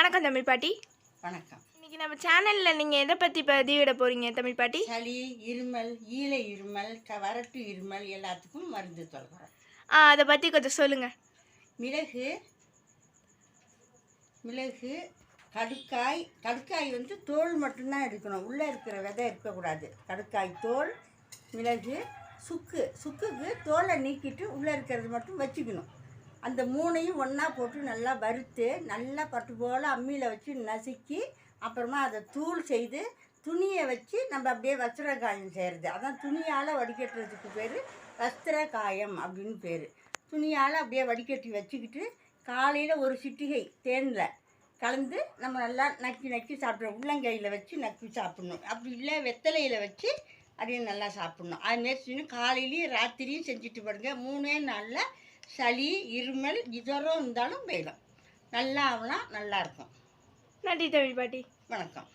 வணக்கம் தமிழ் பாட்டி. வணக்கம். இன்னைக்கு நம்ம சேனல்ல நீங்க எதை பத்தி பதிவிட போறீங்க தமிழ் பாட்டி? சளி, இருமல், ஈலை இருமல், வறட்டு இருமல் எல்லாத்துக்கும் மருந்து சொல்கிறோம். அதை பத்தி கொஞ்சம் சொல்லுங்க. மிளகு, கடுக்காய் வந்து தோல் மட்டும்தான் எடுக்கணும், உள்ளே இருக்கிற விதை இருக்கக்கூடாது. கடுக்காய் தோல், மிளகு, சுக்குக்கு தோலை நீக்கிட்டு உள்ளே இருக்கிறது மட்டும் வச்சுக்கணும். அந்த மூணையும் ஒன்றா போட்டு நல்லா வறுத்து நல்லா பட்டு போல் அம்மியில் வச்சு நசுக்கி அப்புறமா அதை தூள் செய்து துணியை வச்சு நம்ம அப்படியே வஸ்திர காயம் செய்கிறது. அதான் துணியால் வடிகட்டுறதுக்கு பேர் வஸ்திர காயம் அப்படின்னு பேர். துணியால் அப்படியே வடிகட்டி வச்சுக்கிட்டு காலையில் ஒரு சிட்டிகை தேனில் கலந்து நம்ம நல்லா நக்கி சாப்பிட்றோம். உள்ளங்கையில் வச்சு நக்கி சாப்பிட்ணும். அப்படி இல்லை வெத்தலையில் வச்சு அதையும் நல்லா சாப்பிட்ணும். அதுமாரி காலையிலையும் ராத்திரியும் செஞ்சுட்டு பாருங்க. 3 நாளில் சளி, இருமல், ஜுரம் இருந்தாலும் போயிடும். நல்லா ஆகலாம், நல்லாயிருக்கும். நன்றி தமிழ் பாட்டி. வணக்கம்.